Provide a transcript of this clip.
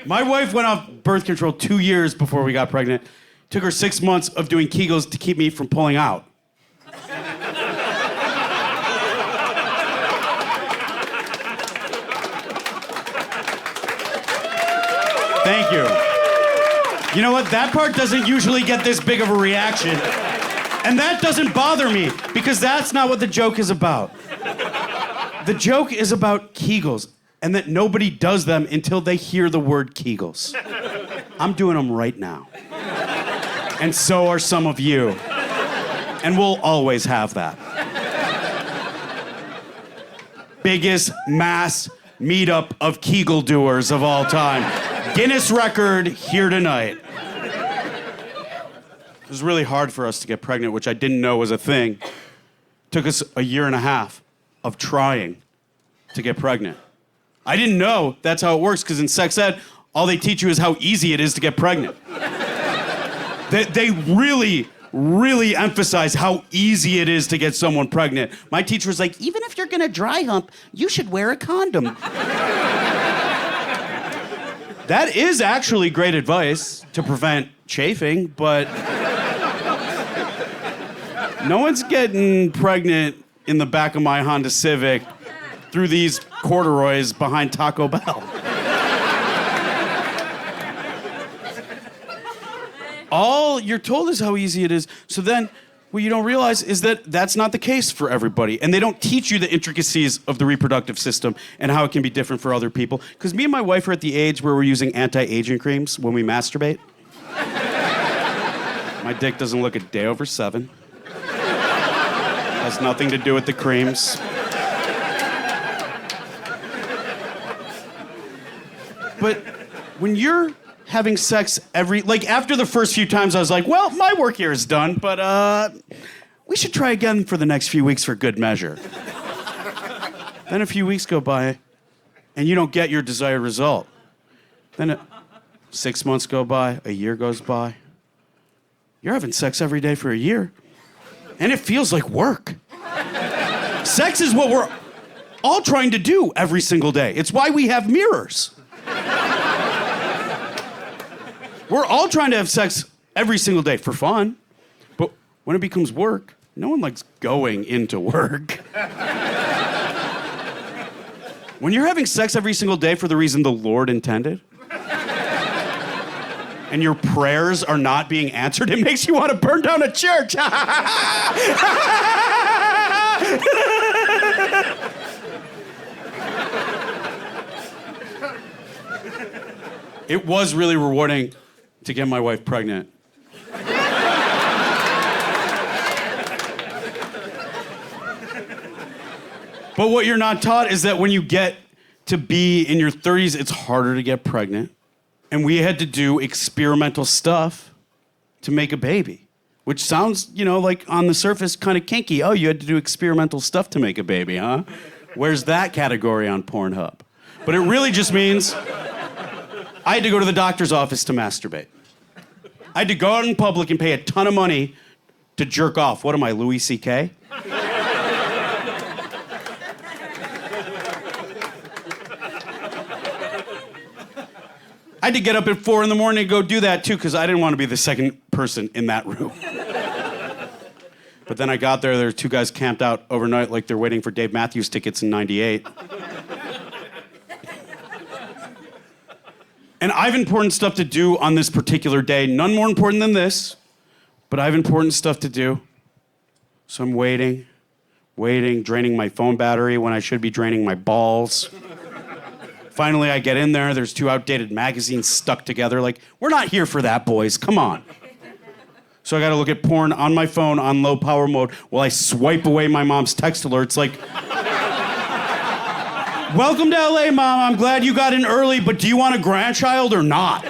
My wife went off birth control 2 years before we got pregnant. Took her 6 months of doing Kegels to keep me from pulling out. Thank you. You know what? That part doesn't usually get this big of a reaction. And that doesn't bother me, because that's not what the joke is about. The joke is about Kegels, and that nobody does them until they hear the word Kegels. I'm doing them right now. And so are some of you. And we'll always have that. Biggest mass meetup of Kegel doers of all time. Guinness record here tonight. It was really hard for us to get pregnant, which I didn't know was a thing. It took us a year and a half of trying to get pregnant. I didn't know that's how it works, because in sex ed, all they teach you is how easy it is to get pregnant. They really, really emphasize how easy it is to get someone pregnant. My teacher was like, even if you're gonna dry hump, you should wear a condom. That is actually great advice to prevent chafing, but no one's getting pregnant in the back of my Honda Civic through these corduroys behind Taco Bell. All you're told is how easy it is. So then what you don't realize is that that's not the case for everybody. And they don't teach you the intricacies of the reproductive system and how it can be different for other people. Because me and my wife are at the age where we're using anti-aging creams when we masturbate. My dick doesn't look a day over 7. Has nothing to do with the creams. But when you're having sex after the first few times, I was like, well, my work here is done, but we should try again for the next few weeks for good measure. Then a few weeks go by, and you don't get your desired result. Then 6 months go by, a year goes by. You're having sex every day for a year, and it feels like work. Sex is what we're all trying to do every single day. It's why we have mirrors. We're all trying to have sex every single day for fun, but when it becomes work, no one likes going into work. When you're having sex every single day for the reason the Lord intended, and your prayers are not being answered, it makes you want to burn down a church. It was really rewarding to get my wife pregnant. But what you're not taught is that when you get to be in your 30s, it's harder to get pregnant. And we had to do experimental stuff to make a baby, which sounds, like on the surface kind of kinky. Oh, you had to do experimental stuff to make a baby, huh? Where's that category on Pornhub? But it really just means I had to go to the doctor's office to masturbate. I had to go out in public and pay a ton of money to jerk off. What am I, Louis C.K.? I had to get up at 4 a.m. and go do that too, because I didn't want to be the second person in that room. But then I got there were 2 guys camped out overnight like they're waiting for Dave Matthews tickets in '98. And I have important stuff to do on this particular day. None more important than this, but I have important stuff to do. So I'm waiting, draining my phone battery when I should be draining my balls. Finally, I get in there. There's 2 outdated magazines stuck together. Like, we're not here for that, boys. Come on. So I got to look at porn on my phone on low power mode while I swipe away my mom's text alerts. Like, welcome to LA, Mom. I'm glad you got in early, but do you want a grandchild or not?